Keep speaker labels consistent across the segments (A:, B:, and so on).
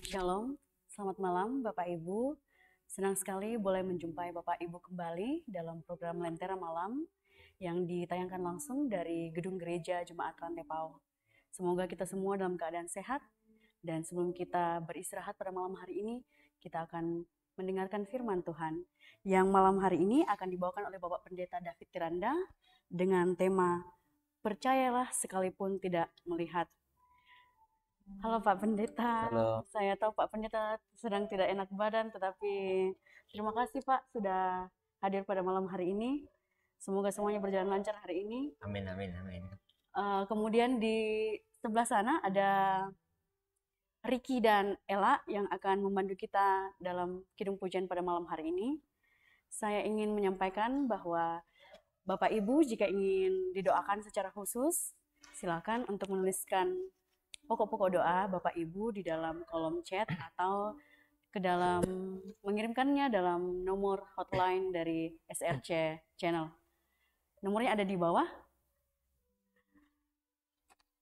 A: Shalom, selamat malam Bapak Ibu. Senang sekali boleh menjumpai Bapak Ibu kembali dalam program Lentera Malam yang ditayangkan langsung dari Gedung Gereja Jemaat Rantepao. Semoga kita semua dalam keadaan sehat, dan sebelum kita beristirahat pada malam hari ini, kita akan mendengarkan firman Tuhan yang malam hari ini akan dibawakan oleh Bapak Pendeta David Tiranda dengan tema Percayalah sekalipun tidak melihat. Halo Pak Pendeta.
B: Halo.
A: Saya tahu Pak Pendeta sedang tidak enak badan, tetapi terima kasih Pak sudah hadir pada malam hari ini. Semoga semuanya berjalan lancar hari ini.
B: Amin, amin, amin.
A: Kemudian di sebelah sana ada Ricky dan Ella yang akan membantu kita dalam kidung pujian pada malam hari ini. Saya ingin menyampaikan bahwa Bapak Ibu jika ingin didoakan secara khusus, silakan untuk menuliskan pokok-pokok doa Bapak Ibu di dalam kolom chat atau ke dalam mengirimkannya dalam nomor hotline dari SRC Channel. Nomornya ada di bawah.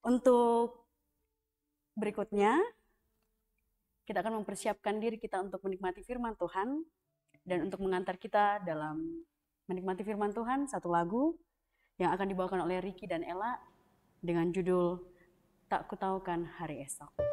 A: Untuk berikutnya, kita akan mempersiapkan diri kita untuk menikmati firman Tuhan dan untuk mengantar kita dalam menikmati firman Tuhan, satu lagu yang akan dibawakan oleh Ricky dan Ella dengan judul Tak Kutaukan Hari Esok.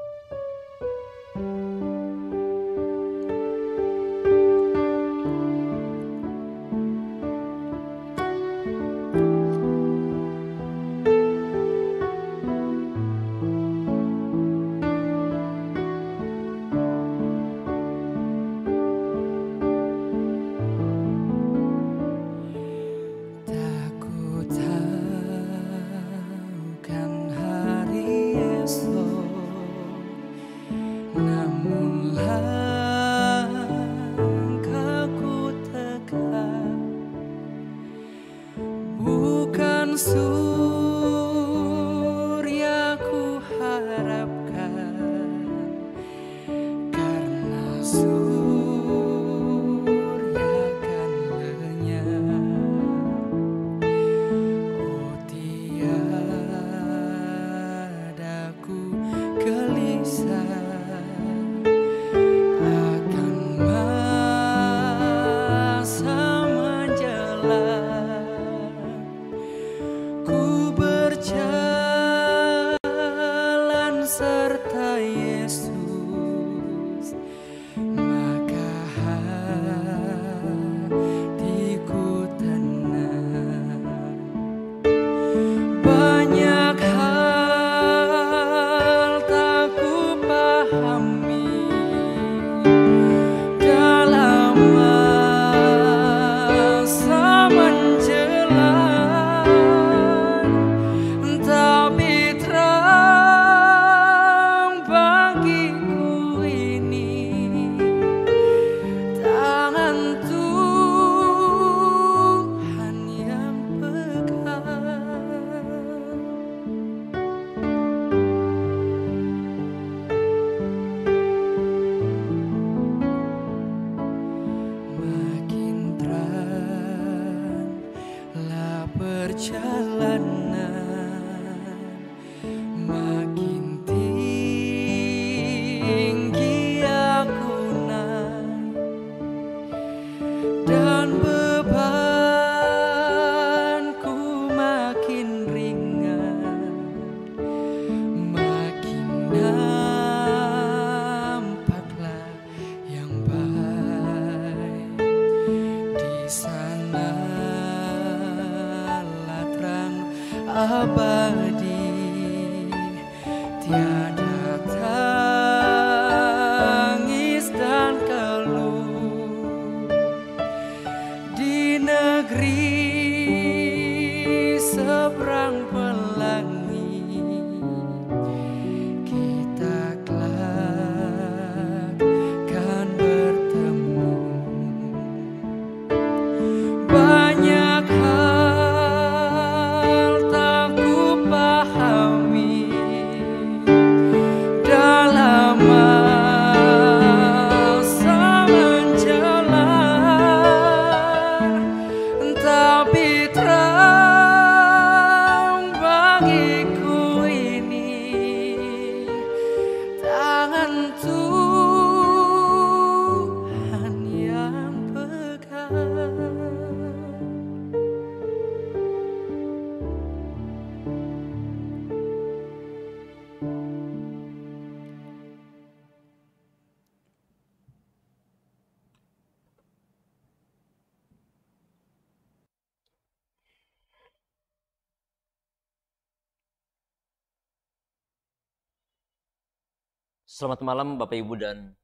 B: Selamat malam Bapak Ibu dan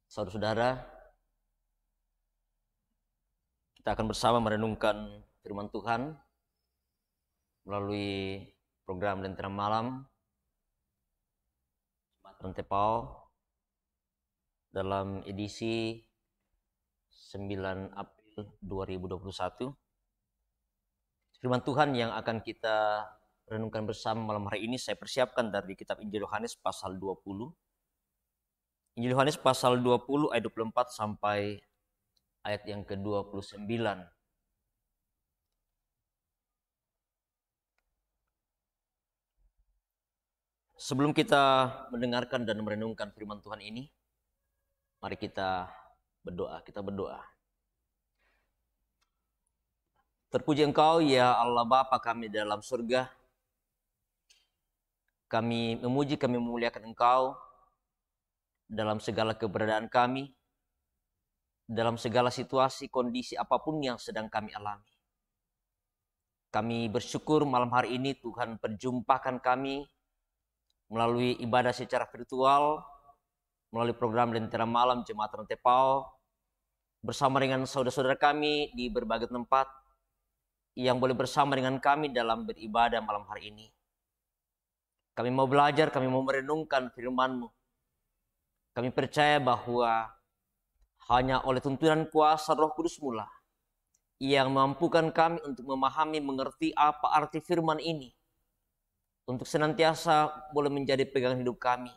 B: saudara-saudara. Kita akan bersama merenungkan firman Tuhan melalui program Lentera Malam Jemaat Tepau dalam edisi 9 April 2021. Firman Tuhan yang akan kita renungkan bersama malam hari ini saya persiapkan dari kitab Injil Yohanes pasal 20. Injil Yohanes pasal 20 ayat 24 sampai ayat yang ke-29. Sebelum kita mendengarkan dan merenungkan firman Tuhan ini, mari kita berdoa. Kita berdoa. Terpuji Engkau ya Allah Bapa kami dalam surga. Kami memuji, kami memuliakan Engkau dalam segala keberadaan kami, dalam segala situasi, kondisi apapun yang sedang kami alami. Kami bersyukur malam hari ini Tuhan perjumpakan kami melalui ibadah secara virtual, melalui program Lentera Malam Jemaat Tepau, bersama dengan saudara-saudara kami di berbagai tempat yang boleh bersama dengan kami dalam beribadah malam hari ini. Kami mau belajar, kami mau merenungkan firman-Mu. Kami percaya bahwa hanya oleh tuntunan kuasa Roh Kudus mula yang mampukan kami untuk memahami, mengerti apa arti firman ini, untuk senantiasa boleh menjadi pegangan hidup kami.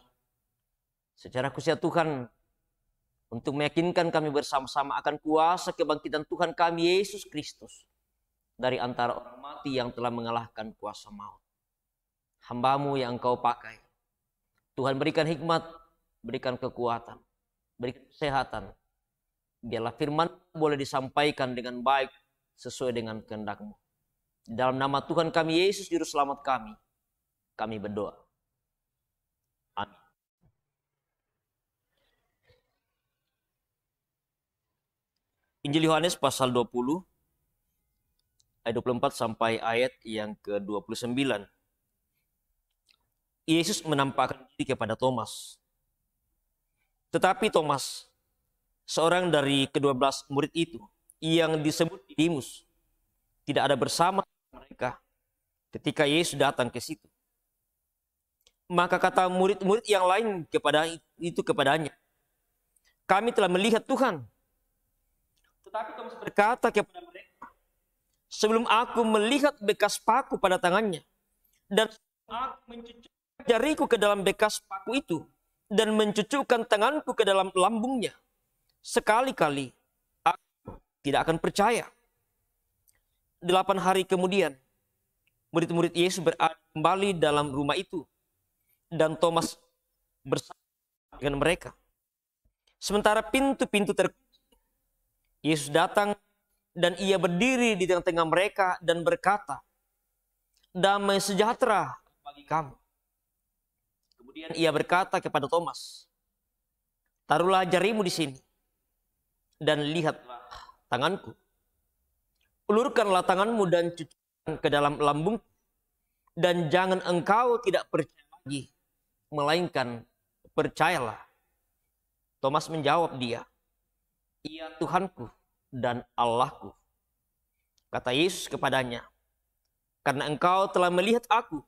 B: Secara khusus Tuhan, untuk meyakinkan kami bersama-sama akan kuasa kebangkitan Tuhan kami Yesus Kristus dari antara orang mati yang telah mengalahkan kuasa maut. Hamba-Mu yang Engkau pakai, Tuhan berikan hikmat, berikan kekuatan, berikan kesehatan. Biarlah firman boleh disampaikan dengan baik sesuai dengan kehendak-Mu. Dalam nama Tuhan kami Yesus Juru Selamat kami berdoa. Amin. Injil Yohanes pasal 20 ayat 24 sampai ayat yang ke-29. Yesus menampakkan diri kepada Thomas. Tetapi Thomas, seorang dari ke-12 murid itu, yang disebut Didimus, tidak ada bersama mereka ketika Yesus datang ke situ. Maka kata murid-murid yang lain kepadanya, kami telah melihat Tuhan. Tetapi Thomas berkata kepada mereka, sebelum aku melihat bekas paku pada tangannya, dan aku mencucuk jariku ke dalam bekas paku itu, dan mencucukkan tanganku ke dalam lambungnya, sekali-kali aku tidak akan percaya. 8 hari kemudian, murid-murid Yesus berada kembali dalam rumah itu, dan Thomas bersama dengan mereka. Sementara pintu-pintu terkunci, Yesus datang dan ia berdiri di tengah-tengah mereka dan berkata, damai sejahtera bagi kamu. Kemudian ia berkata kepada Thomas, taruhlah jarimu di sini dan lihatlah tanganku. Ulurkanlah tanganmu dan cucukkan ke dalam lambungku, dan jangan engkau tidak percaya lagi, melainkan percayalah. Thomas menjawab dia, iya Tuhanku dan Allahku. Kata Yesus kepadanya, karena engkau telah melihat aku,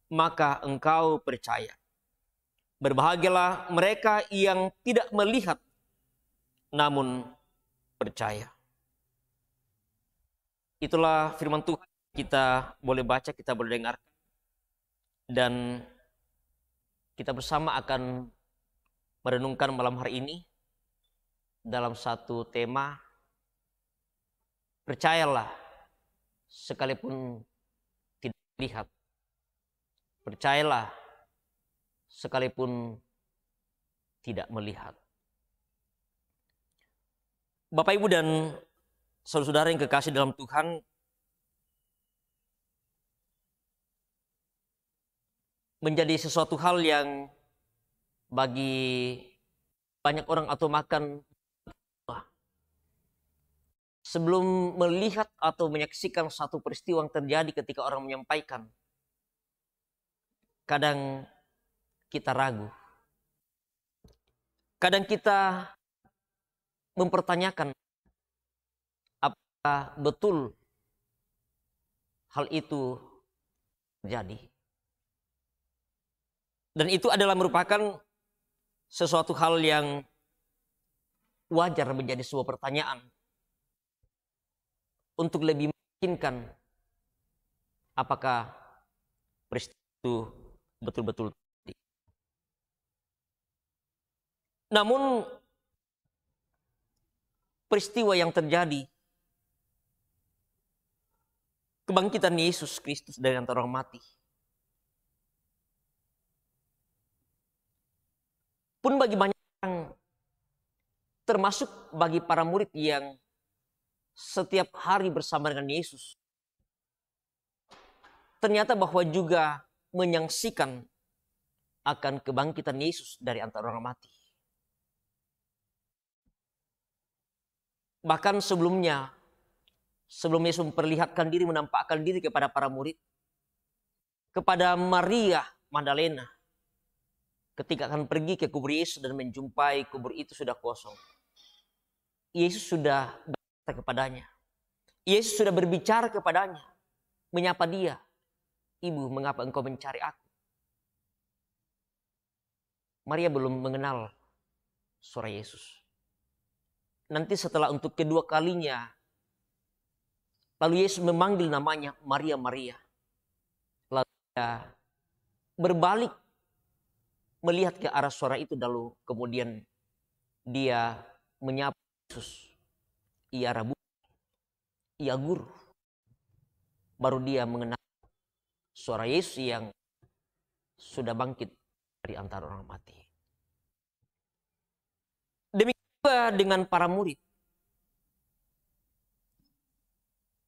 B: maka engkau percaya. Berbahagialah mereka yang tidak melihat, namun percaya. Itulah firman Tuhan. Kita boleh baca, kita boleh dengarkan. Dan kita bersama akan merenungkan malam hari ini dalam satu tema, percayalah sekalipun tidak lihat. Percayalah sekalipun tidak melihat. Bapak, Ibu, dan saudara-saudara yang kekasih dalam Tuhan, menjadi sesuatu hal yang bagi banyak orang atau makan sebelum melihat atau menyaksikan satu peristiwa yang terjadi ketika orang menyampaikan. Kadang kita ragu, Kadang kita mempertanyakan apakah betul hal itu terjadi. Dan itu adalah merupakan sesuatu hal yang wajar menjadi sebuah pertanyaan untuk lebih meyakinkan apakah peristiwa itu betul-betul terjadi. Namun peristiwa yang terjadi, kebangkitan Yesus Kristus dari antara orang mati, pun bagi banyak orang, termasuk bagi para murid yang setiap hari bersama dengan Yesus, ternyata bahwa juga menyaksikan akan kebangkitan Yesus dari antara orang mati. Bahkan sebelum Yesus memperlihatkan diri, menampakkan diri kepada para murid, kepada Maria Magdalena, ketika akan pergi ke kubur Yesus dan menjumpai kubur itu sudah kosong, Yesus sudah berkata kepadanya, Yesus sudah berbicara kepadanya, menyapa dia, "Ibu, mengapa engkau mencari aku?" Maria belum mengenal suara Yesus. Nanti setelah untuk kedua kalinya, lalu Yesus memanggil namanya Maria, Maria. Lalu dia berbalik melihat ke arah suara itu, lalu kemudian dia menyapa Yesus. "Iya Rabu, iya Guru." Baru dia mengenal suara Yesus yang sudah bangkit dari antara orang mati. Demikian juga dengan para murid.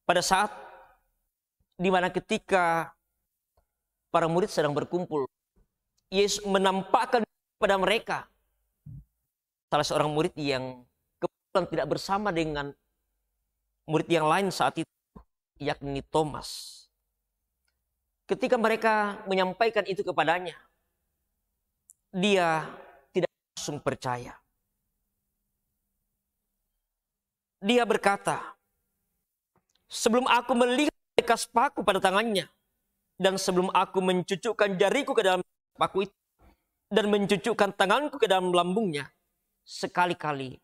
B: Pada saat di mana ketika para murid sedang berkumpul, Yesus menampakkan kepada mereka salah seorang murid yang kebetulan tidak bersama dengan murid yang lain saat itu, yakni Thomas. Ketika mereka menyampaikan itu kepadanya, dia tidak langsung percaya. Dia berkata, "Sebelum aku melihat bekas paku pada tangannya, dan sebelum aku mencucukkan jariku ke dalam paku itu, dan mencucukkan tanganku ke dalam lambungnya, sekali-kali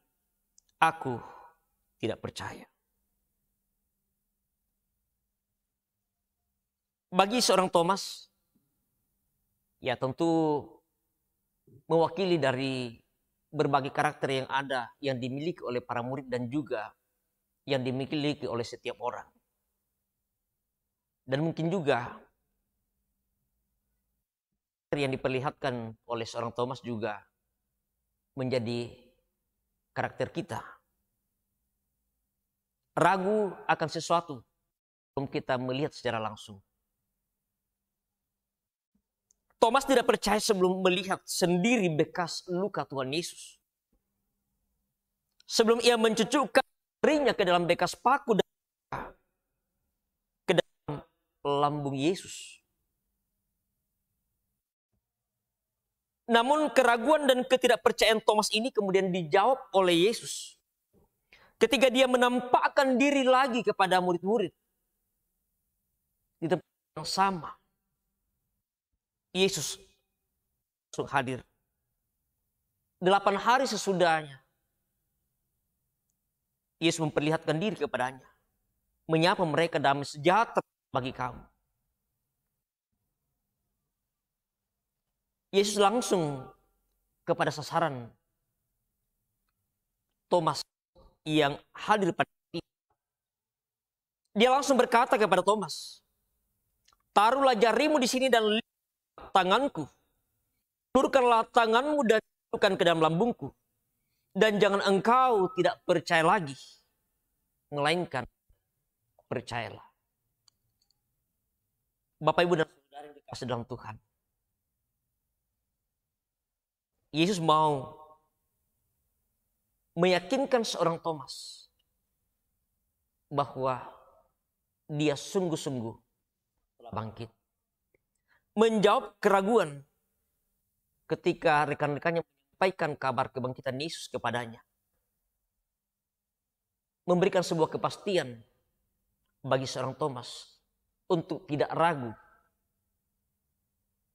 B: aku tidak percaya." Bagi seorang Thomas, ya tentu mewakili dari berbagai karakter yang ada, yang dimiliki oleh para murid dan juga yang dimiliki oleh setiap orang. Dan mungkin juga yang diperlihatkan oleh seorang Thomas juga menjadi karakter kita. Ragu akan sesuatu belum kita melihat secara langsung. Thomas tidak percaya sebelum melihat sendiri bekas luka Tuhan Yesus. Sebelum ia mencucukkan jarinya ke dalam bekas paku dan ke dalam lambung Yesus. Namun keraguan dan ketidakpercayaan Thomas ini kemudian dijawab oleh Yesus ketika dia menampakkan diri lagi kepada murid-murid di tempat yang sama. Yesus langsung hadir. 8 hari sesudahnya, Yesus memperlihatkan diri kepadanya, menyapa mereka, "Damai sejahtera bagi kamu." Yesus langsung kepada sasaran Thomas yang hadir pada itu. Dia langsung berkata kepada Thomas, "Taruhlah jarimu di sini dan lihat tanganku. Ulurkanlah tanganmu dan masukkan ke dalam lambungku. Dan jangan engkau tidak percaya lagi, melainkan percayalah." Bapak, Ibu, dan saudara yang dikasih dalam Tuhan, Yesus mau meyakinkan seorang Thomas bahwa dia sungguh-sungguh telah bangkit. Menjawab keraguan ketika rekan-rekannya menyampaikan kabar kebangkitan Yesus kepadanya. Memberikan sebuah kepastian bagi seorang Thomas untuk tidak ragu,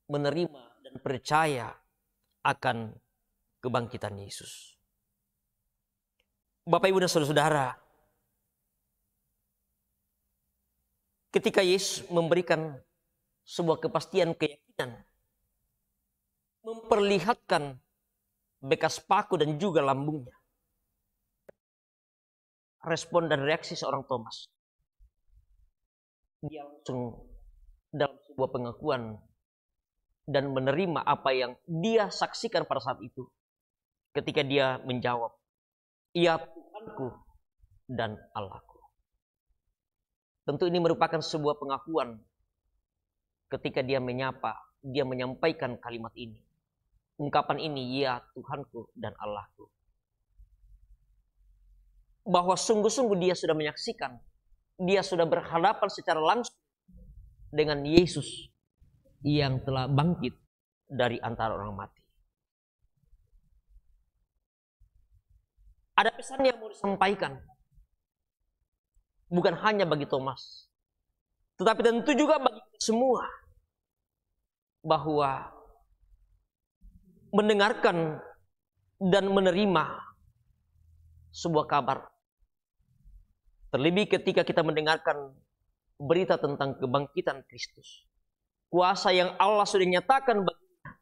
B: menerima dan percaya akan kebangkitan Yesus. Bapak, Ibu, dan saudara-saudara, ketika Yesus memberikan sebuah kepastian keyakinan, memperlihatkan bekas paku dan juga lambungnya, respon dan reaksi seorang Thomas, dia langsung dalam sebuah pengakuan dan menerima apa yang dia saksikan pada saat itu. Ketika dia menjawab, "Ya Tuhanku dan Allahku." Tentu ini merupakan sebuah pengakuan ketika dia menyapa, dia menyampaikan kalimat ini. Ungkapan ini, "Ya Tuhanku dan Allahku." Bahwa sungguh-sungguh dia sudah menyaksikan, dia sudah berhadapan secara langsung dengan Yesus yang telah bangkit dari antara orang mati. Ada pesan yang mau disampaikan, bukan hanya bagi Thomas, tetapi tentu juga bagi kita semua, bahwa mendengarkan dan menerima sebuah kabar, terlebih ketika kita mendengarkan berita tentang kebangkitan Kristus, kuasa yang Allah sudah nyatakan baginya,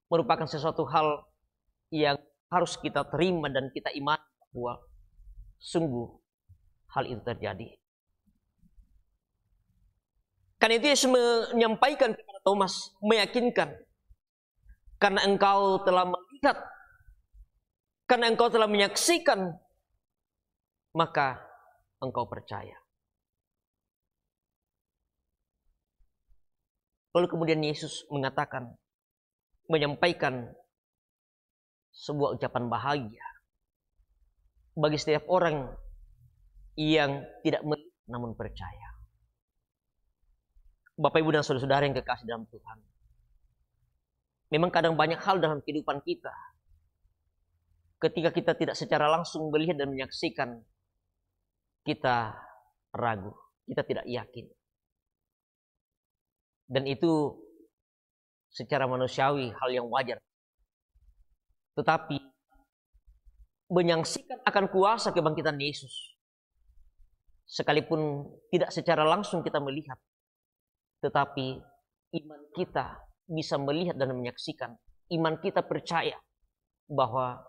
B: merupakan sesuatu hal yang harus kita terima dan kita imani bahwa sungguh hal itu terjadi. Karena itu Yesus menyampaikan kepada Thomas, meyakinkan, karena engkau telah melihat, karena engkau telah menyaksikan, maka engkau percaya. Lalu kemudian Yesus mengatakan, menyampaikan sebuah ucapan bahagia bagi setiap orang yang tidak melihat namun percaya. Bapak, Ibu, dan saudara-saudara yang kekasih dalam Tuhan, memang kadang banyak hal dalam kehidupan kita, ketika kita tidak secara langsung melihat dan menyaksikan, kita ragu, kita tidak yakin. Dan itu secara manusiawi hal yang wajar. Tetapi menyaksikan akan kuasa kebangkitan Yesus, sekalipun tidak secara langsung kita melihat, tetapi iman kita bisa melihat dan menyaksikan. Iman kita percaya bahwa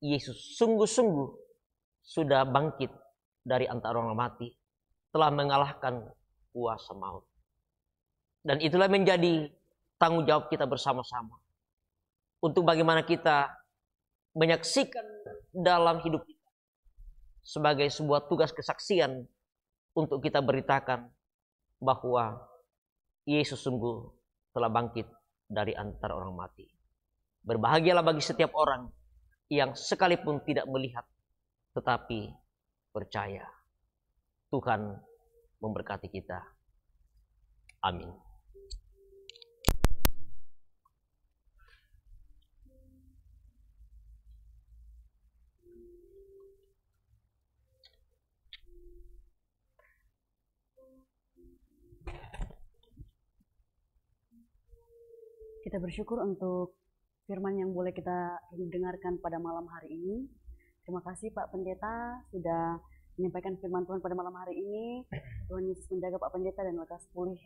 B: Yesus sungguh-sungguh sudah bangkit dari antara orang mati, telah mengalahkan kuasa maut. Dan itulah menjadi tanggung jawab kita bersama-sama, untuk bagaimana kita menyaksikan dalam hidup kita sebagai sebuah tugas kesaksian, untuk kita beritakan bahwa Yesus sungguh telah bangkit dari antara orang mati. Berbahagialah bagi setiap orang yang sekalipun tidak melihat, tetapi percaya. Tuhan memberkati kita. Amin.
A: Kita bersyukur untuk firman yang boleh kita dengarkan pada malam hari ini. Terima kasih Pak Pendeta sudah menyampaikan firman Tuhan pada malam hari ini. Tuhan Yesus menjaga Pak Pendeta dan lekas pulih.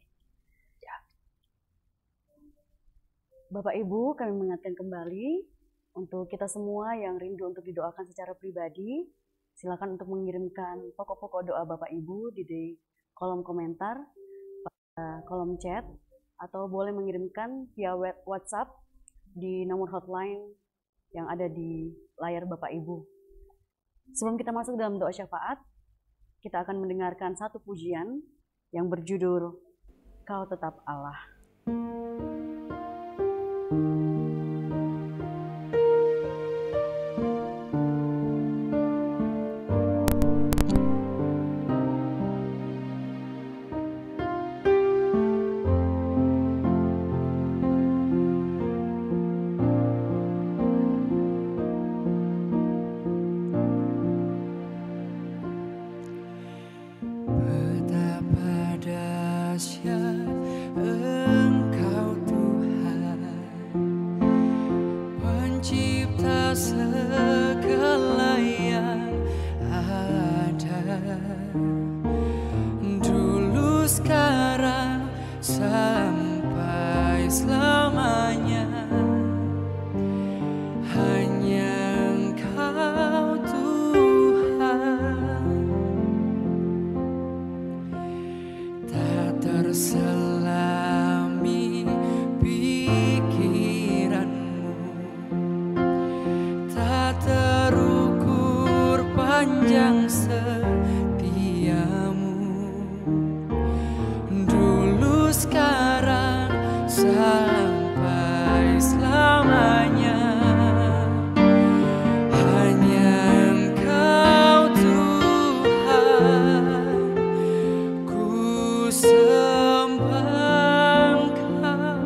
A: Bapak Ibu, kami mengingatkan kembali untuk kita semua yang rindu untuk didoakan secara pribadi, silakan untuk mengirimkan pokok-pokok doa Bapak Ibu di kolom komentar, pada kolom chat, atau boleh mengirimkan via WhatsApp di nomor hotline yang ada di layar Bapak Ibu. Sebelum kita masuk dalam doa syafaat, kita akan mendengarkan satu pujian yang berjudul Kau Tetap Allah.
C: pencipta segala yang ada, dulu sekarang sampai selamanya. Hanya Engkau Tuhan, tak terselami pikiranmu, tak terukur panjang setiamu, dulu sekarang sampai selamanya. Hanya Engkau Tuhan, ku sembah Engkau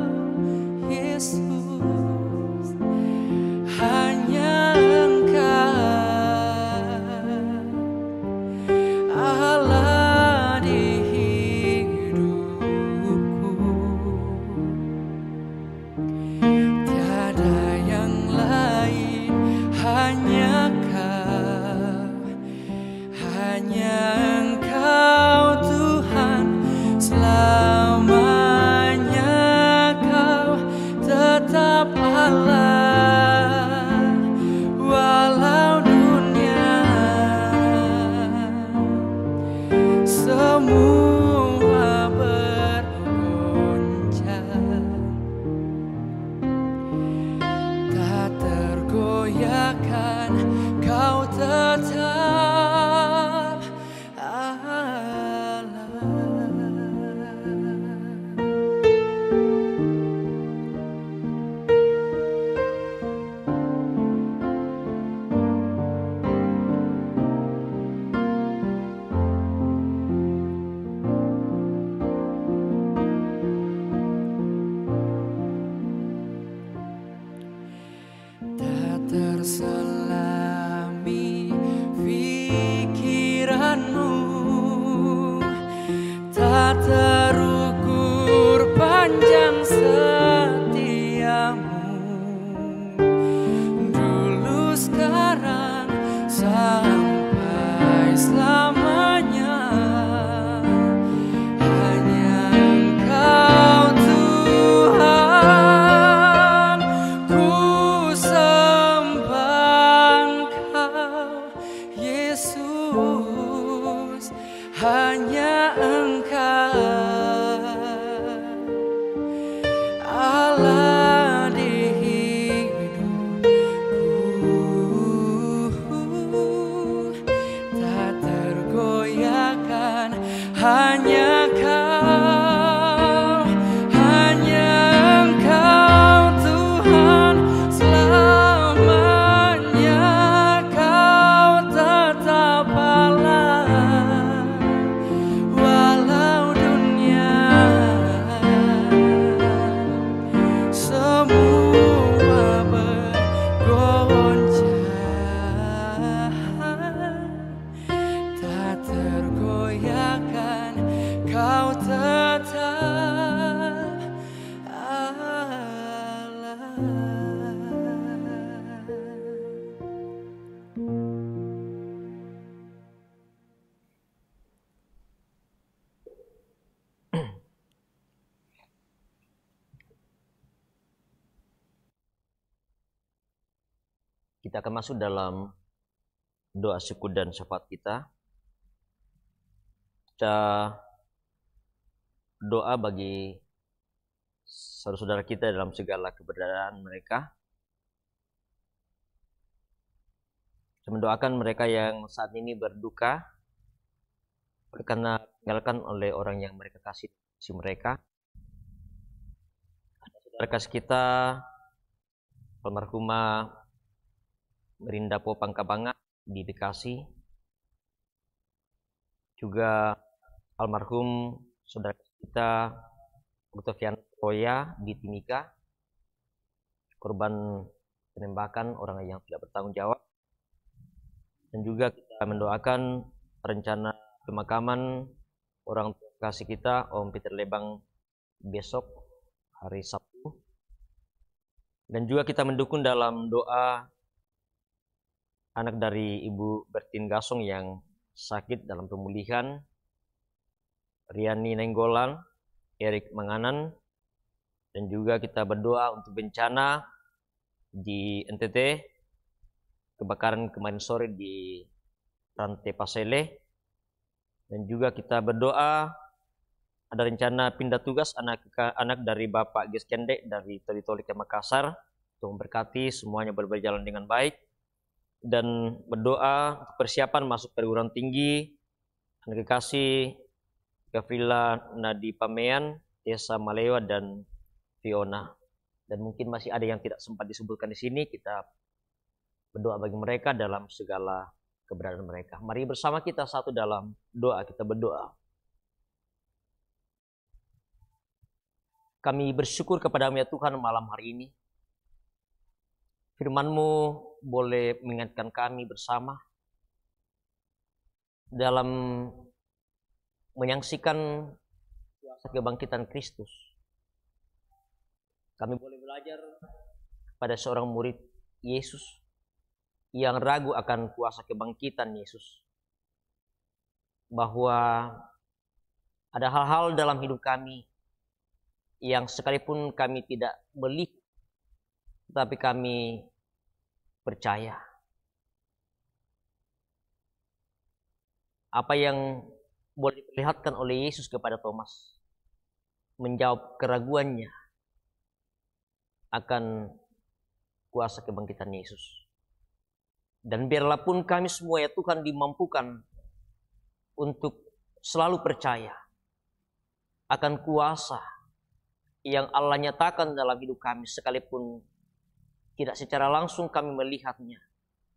C: Yesus. Hanya Engkau Allah di hidupku, tiada yang lain. Hanya Engkau Tuhan, selamanya Kau tetap Allah. Walau dunia semua bergoncang, tak tergoyahkan, Kau tetap Allah. Tak terselami pikiranmu, tak terukur panjang setiamu, dulu sekarang sampai selamanya. Hanya Engkau Tuhan, ku sembah Engkau Yesus. Hanya Engkau Allah di hidupku, tak tergoyahkan. Hanya Engkau Tuhan, selamanya Kau tetap Allah. Walau dunia semua bergoncang, tak tergoyahkan, Kau tetap Allah.
B: Kita akan masuk dalam doa syukur dan syafaat kita. Kita doa bagi saudara-saudara kita dalam segala keberadaan mereka. Kita mendoakan mereka yang saat ini berduka karena ditinggalkan oleh orang yang mereka kasih mereka. Saudara kasih kita, almarhumah Merinda Po Pangkabangat di Bekasi, juga almarhum saudara kita Octavian Roya di Timika, korban penembakan orang yang tidak bertanggung jawab. Dan juga kita mendoakan rencana pemakaman orang tua kasih kita Om Peter Lebang besok hari Sabtu, Dan juga kita mendukung dalam doa anak dari Ibu Bertin Gasong yang sakit dalam pemulihan, Riani Nenggolan, Erik Manganan, dan juga kita berdoa untuk bencana di NTT, kebakaran kemarin sore di Rantai Pasele, dan juga kita berdoa ada rencana pindah tugas anak dari Bapak Ges Kendek dari Toli-Toli ke Makassar untuk memberkati semuanya berjalan dengan baik, dan berdoa untuk persiapan masuk perguruan tinggi anak kekasih Gavrila Nadi Pamean, Tessa Malewa, dan Fiona. Dan mungkin masih ada yang tidak sempat disebutkan di sini, kita berdoa bagi mereka dalam segala keberadaan mereka. Mari bersama kita satu dalam doa, kita berdoa. Kami bersyukur kepadamu ya Tuhan malam hari ini. Firman-Mu boleh mengingatkan kami bersama dalam menyaksikan kuasa kebangkitan Kristus. Kami boleh belajar pada seorang murid Yesus yang ragu akan kuasa kebangkitan Yesus. Bahwa ada hal-hal dalam hidup kami yang sekalipun kami tidak melihat, tetapi kami percaya. Apa yang boleh diperlihatkan oleh Yesus kepada Thomas menjawab keraguannya akan kuasa kebangkitan Yesus. Dan biarlah pun kami semua ya Tuhan dimampukan untuk selalu percaya akan kuasa yang Allah nyatakan dalam hidup kami, sekalipun tidak secara langsung kami melihatnya.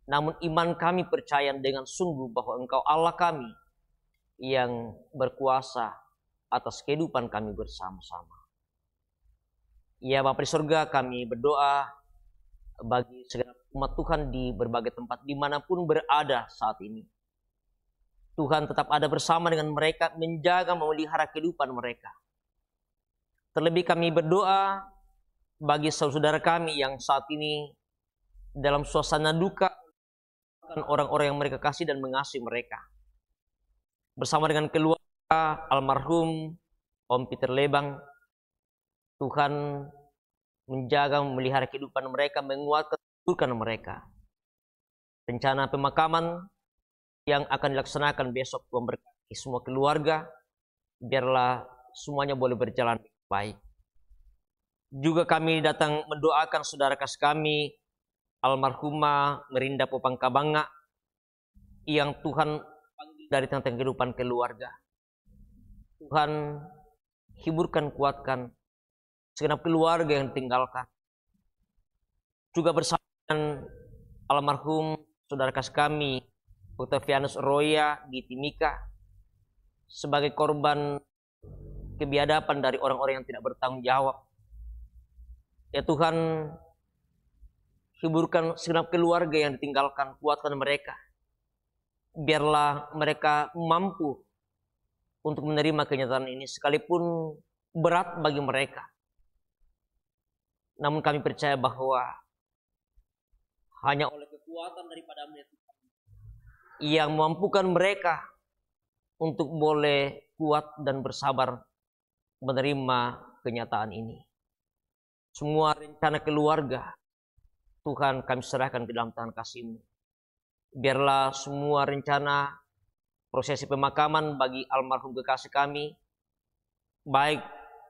B: Namun iman kami percaya dengan sungguh bahwa Engkau Allah kami yang berkuasa atas kehidupan kami bersama-sama. Ya Bapa di surga, kami berdoa bagi segala umat Tuhan di berbagai tempat dimanapun berada saat ini. Tuhan tetap ada bersama dengan mereka, menjaga, memelihara kehidupan mereka. Terlebih kami berdoa bagi saudara kami yang saat ini dalam suasana duka, orang-orang yang mereka kasih dan mengasihi mereka. Bersama dengan keluarga almarhum Om Peter Lebang, Tuhan menjaga, memelihara kehidupan mereka, menguatkan mereka. Rencana pemakaman yang akan dilaksanakan besok, Tuhan berkati semua keluarga, biarlah semuanya boleh berjalan baik. Juga kami datang mendoakan saudara kasih kami almarhumah Merinda Popang Kabanga yang Tuhan panggil dari tentang kehidupan keluarga. Tuhan hiburkan, kuatkan segenap keluarga yang ditinggalkan. Juga bersama dengan almarhum saudara kasih kami Octavianus Roya di Timika sebagai korban kebiadaban dari orang-orang yang tidak bertanggung jawab. Ya Tuhan, hiburkan segenap keluarga yang ditinggalkan, kuatkan mereka. Biarlah mereka mampu untuk menerima kenyataan ini, sekalipun berat bagi mereka. Namun kami percaya bahwa hanya oleh kekuatan daripada Tuhan yang memampukan mereka untuk boleh kuat dan bersabar menerima kenyataan ini. Semua rencana keluarga Tuhan kami serahkan ke dalam tangan kasih-Mu. Biarlah semua rencana prosesi pemakaman bagi almarhum kekasih kami, baik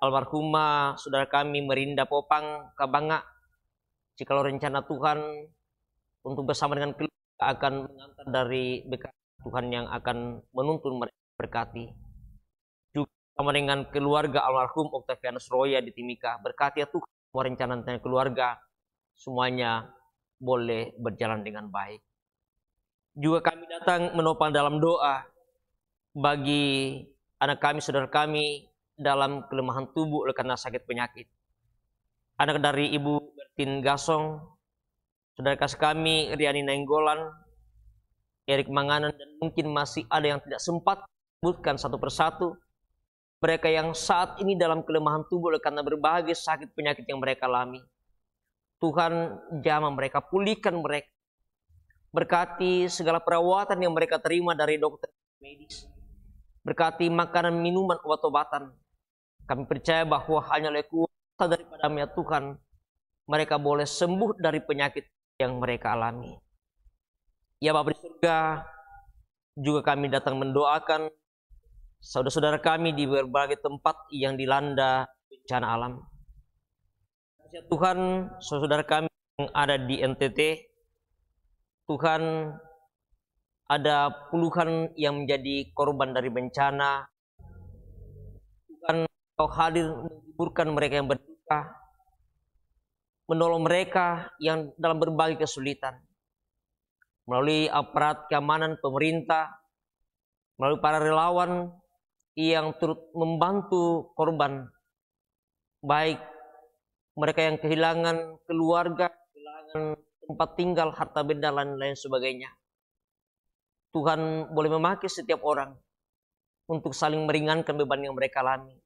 B: almarhumah saudara kami Merinda Popang Kabanga, jikalau rencana Tuhan untuk bersama dengan keluarga akan mengantar dari bekas Tuhan yang akan menuntun mereka berkati. Juga sama dengan keluarga almarhum Octavianus Roya di Timika, berkati ya Tuhan semua rencana keluarga, semuanya boleh berjalan dengan baik. Juga kami datang menopang dalam doa bagi anak kami, saudara kami dalam kelemahan tubuh oleh karena sakit penyakit. Anak dari Ibu Bertin Gasong, saudara kasih kami Riani Nenggolan, Erik Manganan, dan mungkin masih ada yang tidak sempat disebutkan satu persatu. Mereka yang saat ini dalam kelemahan tubuh oleh karena berbagai sakit penyakit yang mereka alami. Tuhan jamah mereka, pulihkan mereka. Berkati segala perawatan yang mereka terima dari dokter medis. Berkati makanan, minuman, obat-obatan. Kami percaya bahwa hanya oleh kuasa daripada-Mu ya Tuhan, mereka boleh sembuh dari penyakit yang mereka alami. Ya Bapa di surga, juga kami datang mendoakan saudara-saudara kami di berbagai tempat yang dilanda bencana alam. Ya Tuhan, saudara kami yang ada di NTT, Tuhan, ada puluhan yang menjadi korban dari bencana. Tuhan, Kau hadir menghiburkan mereka yang berduka, menolong mereka yang dalam berbagai kesulitan. Melalui aparat keamanan pemerintah, melalui para relawan yang turut membantu korban, baik mereka yang kehilangan keluarga, kehilangan tempat tinggal, harta benda, dan lain sebagainya. Tuhan boleh memakai setiap orang untuk saling meringankan beban yang mereka alami.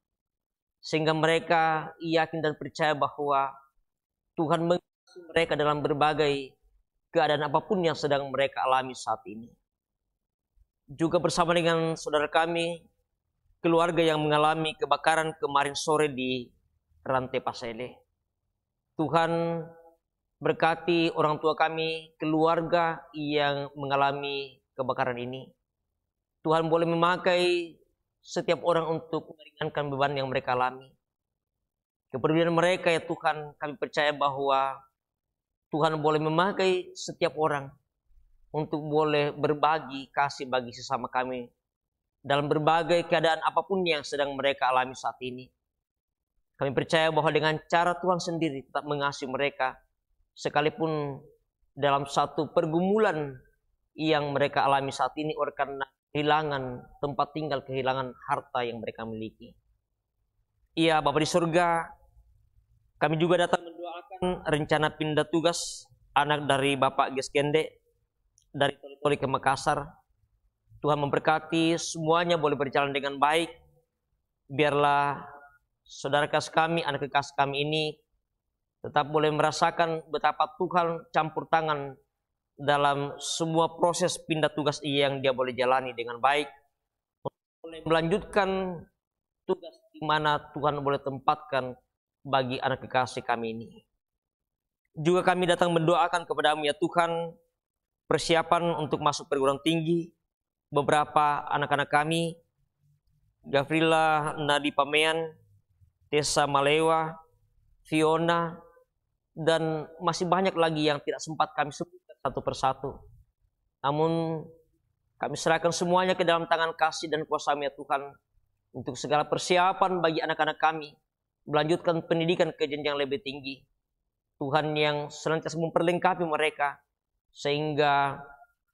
B: Sehingga mereka yakin dan percaya bahwa Tuhan mengasihi mereka dalam berbagai keadaan apapun yang sedang mereka alami saat ini. Juga bersama dengan saudara kami, keluarga yang mengalami kebakaran kemarin sore di Rantai Pasele. Tuhan berkati orang tua kami, keluarga yang mengalami kebakaran ini. Tuhan boleh memakai setiap orang untuk meringankan beban yang mereka alami. Kepedulian mereka ya Tuhan, kami percaya bahwa Tuhan boleh memakai setiap orang untuk boleh berbagi kasih bagi sesama kami dalam berbagai keadaan apapun yang sedang mereka alami saat ini. Kami percaya bahwa dengan cara Tuhan sendiri tetap mengasihi mereka, sekalipun dalam satu pergumulan yang mereka alami saat ini oleh karena kehilangan tempat tinggal, kehilangan harta yang mereka miliki. Iya Bapa di surga, kami juga datang mendoakan rencana pindah tugas anak dari Bapak Geskende dari Toli-Toli ke Makassar. Tuhan memberkati semuanya boleh berjalan dengan baik. Biarlah saudara kasih kami, anak kekasih kami ini tetap boleh merasakan betapa Tuhan campur tangan dalam semua proses pindah tugas yang dia boleh jalani dengan baik. Boleh melanjutkan tugas di mana Tuhan boleh tempatkan bagi anak kekasih kami ini. Juga kami datang mendoakan kepada-Mu ya Tuhan, persiapan untuk masuk perguruan tinggi beberapa anak-anak kami, Gavrila Nadi Pamean, Tessa Malewa, Fiona, dan masih banyak lagi yang tidak sempat kami sebutkan satu persatu. Namun kami serahkan semuanya ke dalam tangan kasih dan kuasa-Mu ya Tuhan, untuk segala persiapan bagi anak-anak kami melanjutkan pendidikan ke jenjang lebih tinggi. Tuhan yang senantiasa memperlengkapi mereka sehingga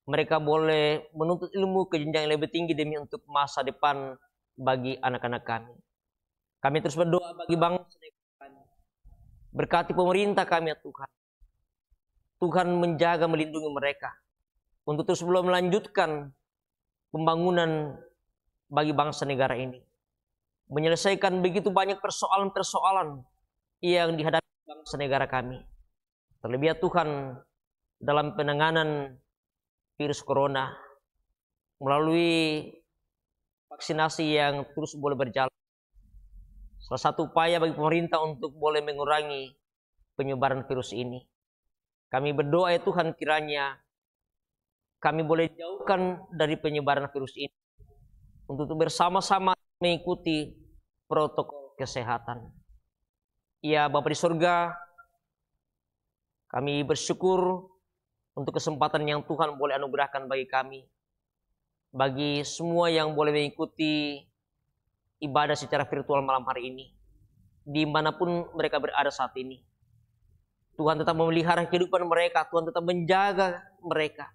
B: mereka boleh menuntut ilmu ke jenjang yang lebih tinggi demi untuk masa depan bagi anak-anak kami. Kami terus berdoa bagi bangsa kami. Berkati pemerintah kami ya Tuhan. Tuhan menjaga, melindungi mereka untuk terus belum melanjutkan pembangunan bagi bangsa negara ini. Menyelesaikan begitu banyak persoalan-persoalan yang dihadapi bangsa negara kami. Terlebih ya Tuhan dalam penanganan virus corona melalui vaksinasi yang terus boleh berjalan. Salah satu upaya bagi pemerintah untuk boleh mengurangi penyebaran virus ini. Kami berdoa ya Tuhan kiranya kami boleh jauhkan dari penyebaran virus ini untuk bersama-sama mengikuti protokol kesehatan. Ya Bapa di surga, kami bersyukur untuk kesempatan yang Tuhan boleh anugerahkan bagi kami, bagi semua yang boleh mengikuti ibadah secara virtual malam hari ini, dimanapun mereka berada saat ini. Tuhan tetap memelihara kehidupan mereka, Tuhan tetap menjaga mereka.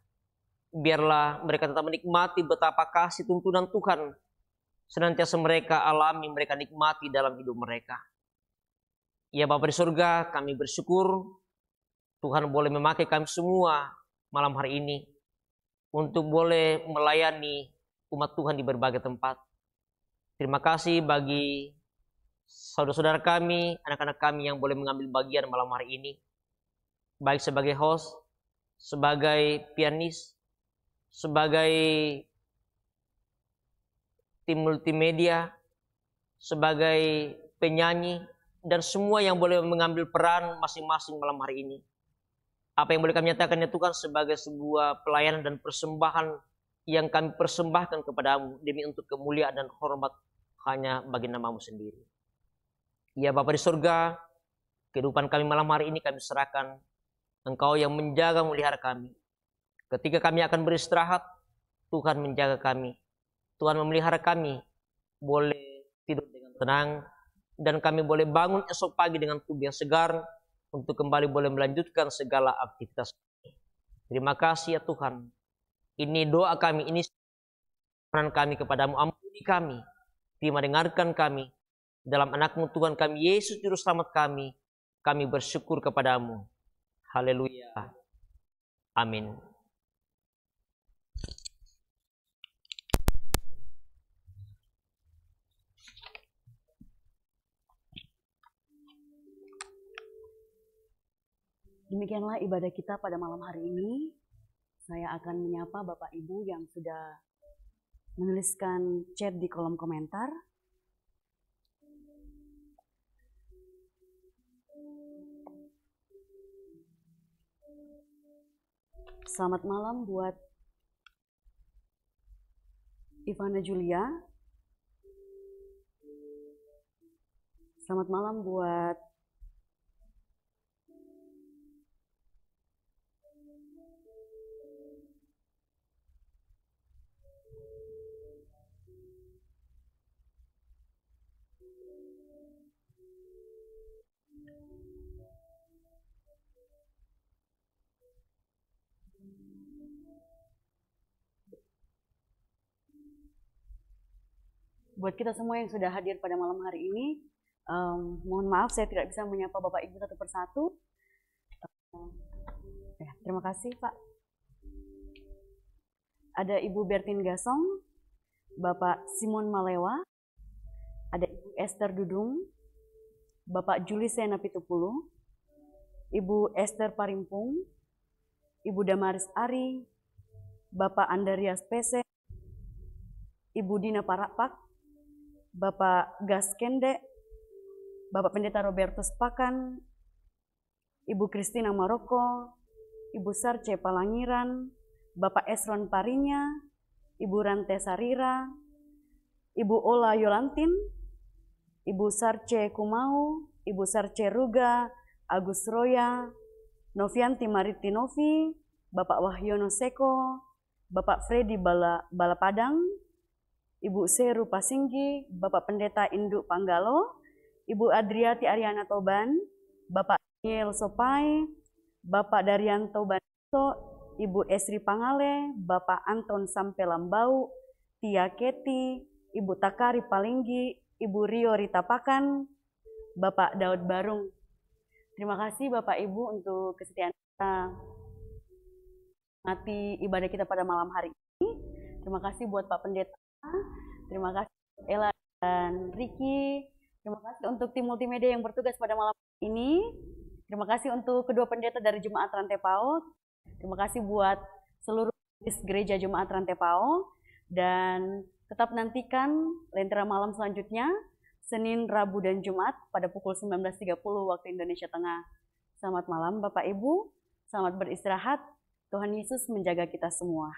B: Biarlah mereka tetap menikmati betapa kasih tuntunan Tuhan senantiasa mereka alami, mereka nikmati dalam hidup mereka. Ya Bapa di surga, kami bersyukur Tuhan boleh memakai kami semua malam hari ini untuk boleh melayani umat Tuhan di berbagai tempat. Terima kasih bagi saudara-saudara kami, anak-anak kami yang boleh mengambil bagian malam hari ini. baik sebagai host, sebagai pianis, sebagai tim multimedia, sebagai penyanyi, dan semua yang boleh mengambil peran masing-masing malam hari ini. Apa yang boleh kami nyatakan ya Tuhan sebagai sebuah pelayanan dan persembahan yang kami persembahkan kepadamu demi untuk kemuliaan dan hormat hanya bagi namamu sendiri. Ya Bapa di surga, kehidupan kami malam hari ini kami serahkan. Engkau yang menjaga melihara kami. Ketika kami akan beristirahat, Tuhan menjaga kami. Tuhan memelihara kami. Boleh tidur dengan tenang. Dan kami boleh bangun esok pagi dengan tubuh yang segar. Untuk kembali boleh melanjutkan segala aktivitas kami. Terima kasih ya Tuhan. Ini doa kami, ini peran kami kepadamu. Ampuni kami. Terima dengarkan kami. Dalam anakmu Tuhan kami, Yesus Juru Selamat kami. Kami bersyukur kepadamu. Haleluya. Amin.
A: Demikianlah ibadah kita pada malam hari ini. Saya akan menyapa Bapak Ibu yang sudah menuliskan chat di kolom komentar. Selamat malam buat Ivana Julia. Selamat malam buat buat kita semua yang sudah hadir pada malam hari ini. Mohon maaf saya tidak bisa menyapa Bapak Ibu satu persatu. Terima kasih Pak. Ada Ibu Bertin Gasong, Bapak Simon Malewa, ada Ibu Esther Dudung, Bapak Juli Sena Pitupulu, Ibu Esther Parimpung, Ibu Damaris Ari, Bapak Andarias Pese, Ibu Dina Parapak, Bapak Gas Kende, Bapak Pendeta Robertus Pakan, Ibu Kristina Maroko, Ibu Sarce Palangiran, Bapak Esron Parinya, Ibu Rante Sarira, Ibu Ola Yolantin, Ibu Sarce Kumau, Ibu Sarce Ruga, Agus Roya, Novianti Maritinovi, Bapak Wahyono Seko, Bapak Freddy Balapadang, Ibu Seru Pasinggi, Bapak Pendeta Induk Panggalo, Ibu Adriati Ariana Toban, Bapak Daniel Sopai, Bapak Daryanto Banto, Ibu Esri Pangale, Bapak Anton Sampelambau, Tia Keti, Ibu Takari Palinggi, Ibu Rio Rita Pakan, Bapak Daud Barung. Terima kasih Bapak Ibu untuk kesetiaan kita mati ibadah kita pada malam hari ini. Terima kasih buat Pak Pendeta. Terima kasih Ella dan Ricky. Terima kasih untuk tim multimedia yang bertugas pada malam ini. Terima kasih untuk kedua pendeta dari Jemaat Rantai PAO. Terima kasih buat seluruh gereja Jemaat Rantai PAO. Dan tetap nantikan Lentera Malam selanjutnya, Senin, Rabu, dan Jumat pada pukul 19.30 waktu Indonesia Tengah. Selamat malam Bapak Ibu, selamat beristirahat. Tuhan Yesus menjaga kita semua.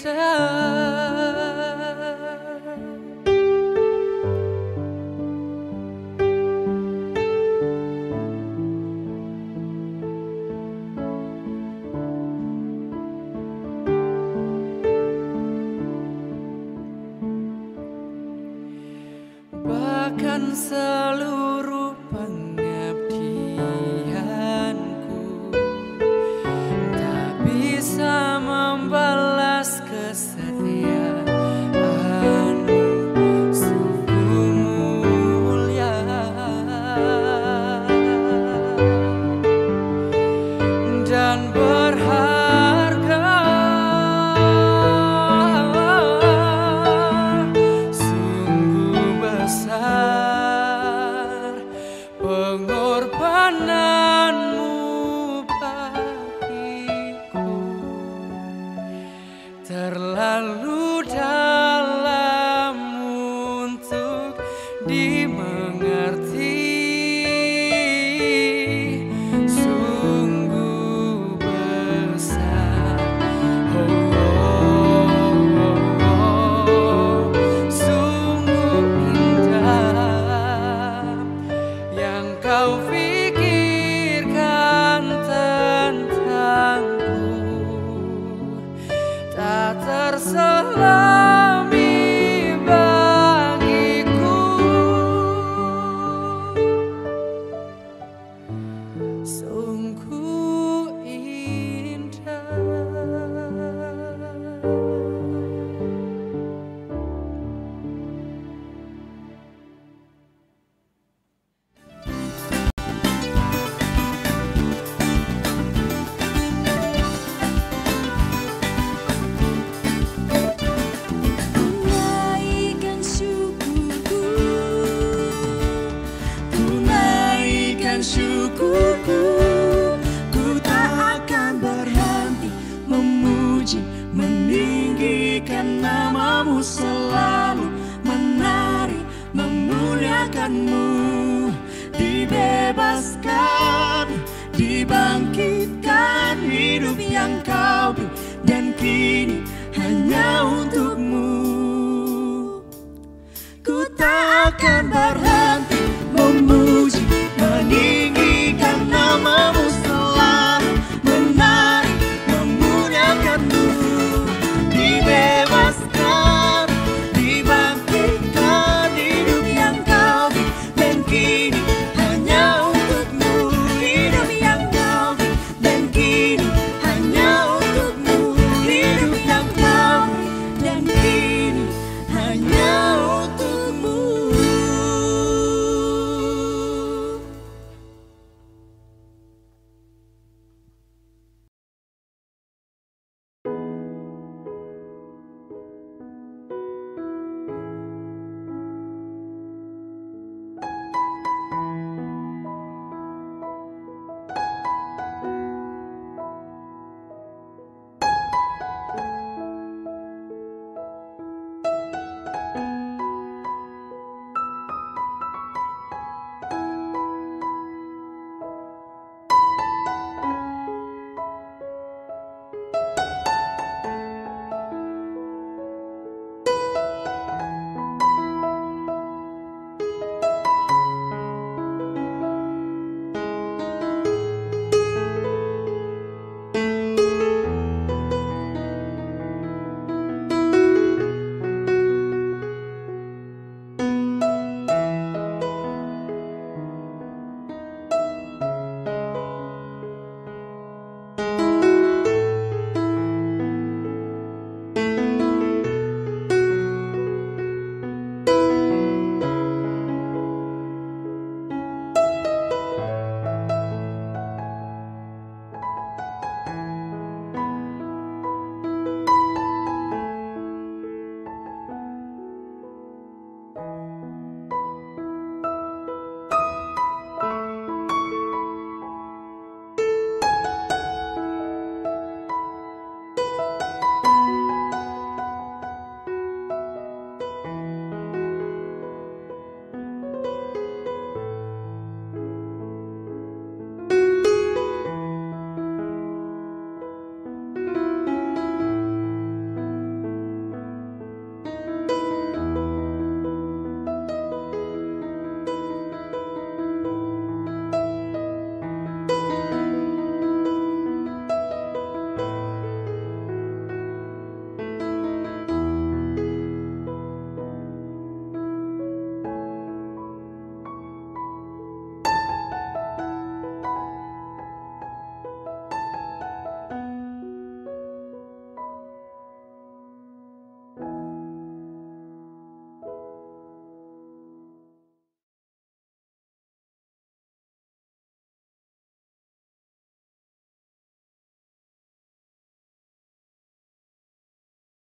C: Bahkan seluruh pengabdianku tak bisa membalas kesetiaanmu, sungguh mulia dan berharga. Sungguh besar pengorbananmu bagiku, terlalu dalam untuk dimengerti. Sungguh besar, oh, oh, oh, sungguh indah yang kau pikirkan tentangku, tak terselami bagiku. Sungguh indah.
D: Tunaikan syukurku, tunaikan syukurku. Ku tak akan berhenti memuji, meninggikan namamu, selalu menari, memuliakanmu. Dibebaskan, dibangkitkan hidup yang kau beri, dan kini